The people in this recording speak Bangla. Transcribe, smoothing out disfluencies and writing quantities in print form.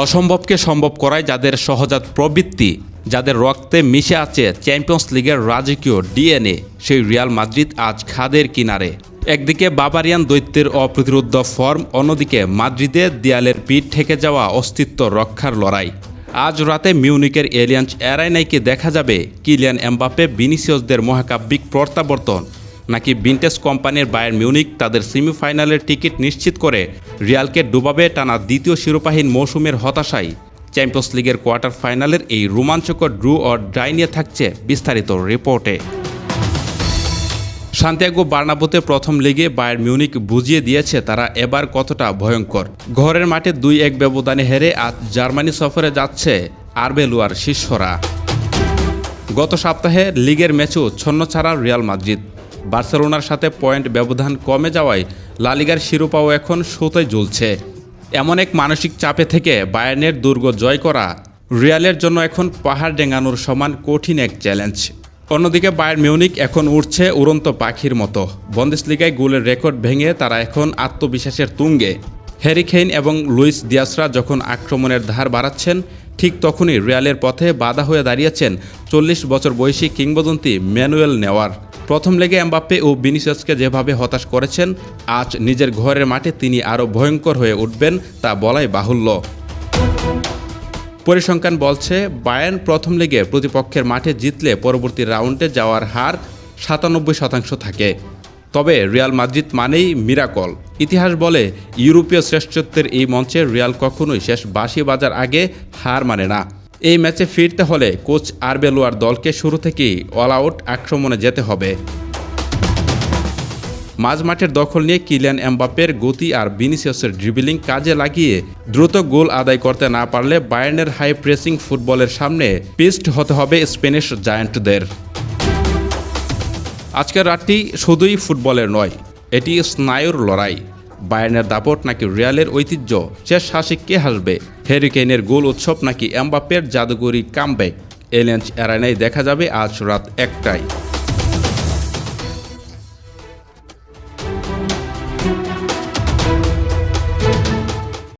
অসম্ভবকে সম্ভব করায় যাদের সহজাত প্রবৃত্তি, যাদের রক্তে মিশে আছে চ্যাম্পিয়ন্স লিগের রাজকীয় ডিএনএ, সেই রিয়াল মাদ্রিদ আজ খাদের কিনারে। একদিকে বাভারিয়ান দৈত্যের অপ্রতিরোধ্য ফর্ম, অন্যদিকে মাদ্রিদে দেয়ালের পিঠ ঠেকে যাওয়া অস্তিত্ব রক্ষার লড়াই। আজ রাতে মিউনিকের এলিয়াঞ্জ অ্যারেনায় দেখা যাবে কিলিয়ান এমবাপ্পে ভিনিসিয়াসদের মহাকাব্যিক প্রত্যাবর্তন, নাকি ভিন্টেজ কোম্পানির বায়ার্ন মিউনিক তাদের সেমিফাইনালের টিকিট নিশ্চিত করে রিয়ালকে ডুবাবে টানা দ্বিতীয় শিরোপাহীন মৌসুমের হতাশায়। চ্যাম্পিয়ন্স লিগের কোয়ার্টার ফাইনালের এই রোমাঞ্চকর ড্র অর ডাই নিয়ে থাকছে বিস্তারিত রিপোর্টে। সান্তিয়াগো বার্নাব্যুতে প্রথম লিগে বায়ার্ন মিউনিক বুঝিয়ে দিয়েছে তারা এবার কতটা ভয়ঙ্কর। ঘরের মাঠে 2-1 ব্যবধানে হেরে আজ জার্মানি সফরে যাচ্ছে আরবেলুয়ার শিষ্যরা। গত সপ্তাহে লিগের ম্যাচও ছন্নছাড়া রিয়াল মাদ্রিদ। বার্সেলোনার সাথে পয়েন্ট ব্যবধান কমে যাওয়ায় লা লিগার শিরোপাও এখন সুতোয় ঝুলছে। এমন এক মানসিক চাপে থেকে বায়ার্নের দুর্গ জয় করা রিয়ালের জন্য এখন পাহাড় ডেঙ্গানোর সমান কঠিন এক চ্যালেঞ্জ। অন্যদিকে বায়ার্ন মিউনিক এখন উড়ছে উড়ন্ত পাখির মতো। বুন্দেসলিগায় গোলের রেকর্ড ভেঙে তারা এখন আত্মবিশ্বাসের তুঙ্গে। হ্যারি কেইন এবং লুইস দিয়াসরা যখন আক্রমণের ধার বাড়াচ্ছেন, ঠিক তখনই রিয়ালের পথে বাধা হয়ে দাঁড়িয়েছেন 40 বছর বয়সী কিংবদন্তি ম্যানুয়েল নেওয়ার। প্রথম লেগে এমবাপ্পে ও ভিনিসিয়াসকে যেভাবে হতাশ করেছেন, আজ নিজের ঘরের মাঠে তিনি আরও ভয়ঙ্কর হয়ে উঠবেন তা বলাই বাহুল্য। পরিসংখ্যান বলছে বায়ার্ন প্রথম লিগে প্রতিপক্ষের মাঠে জিতলে পরবর্তী রাউন্ডে যাওয়ার হার 97% থাকে। তবে রিয়াল মাদ্রিদ মানেই মিরাকল। ইতিহাস বলে ইউরোপীয় শ্রেষ্ঠত্বের এই মঞ্চে রিয়াল কখনোই শেষ বাঁশি বাজার আগে হার মানে না। এই ম্যাচে ফিরতে হলে কোচ আরবেলোয়ার দলকে শুরু থেকেই অল আউট আক্রমণে যেতে হবে। মাঝমাঠের দখল নিয়ে কিলিয়ান এমবাপ্পের গতি আর ভিনিসিয়াসের ড্রিবলিং কাজে লাগিয়ে দ্রুত গোল আদায় করতে না পারলে বায়ার্নের হাই প্রেসিং ফুটবলের সামনে পিস্ট হতে হবে স্প্যানিশ জায়ান্টদের। আজকের রাতটি শুধুই ফুটবলের নয়, এটি স্নায়ুর লড়াই। বায়ার্নের দাপট নাকি রিয়ালের ঐতিহ্য, শেষ হাসি কে হাসবে? হ্যারি কেইনের গোল উৎসব নাকি এমবাপ্পের জাদুকরি কামব্যাক? এলিয়াঞ্জ অ্যারেনায় দেখা যাবে আজ রাত 1টায়।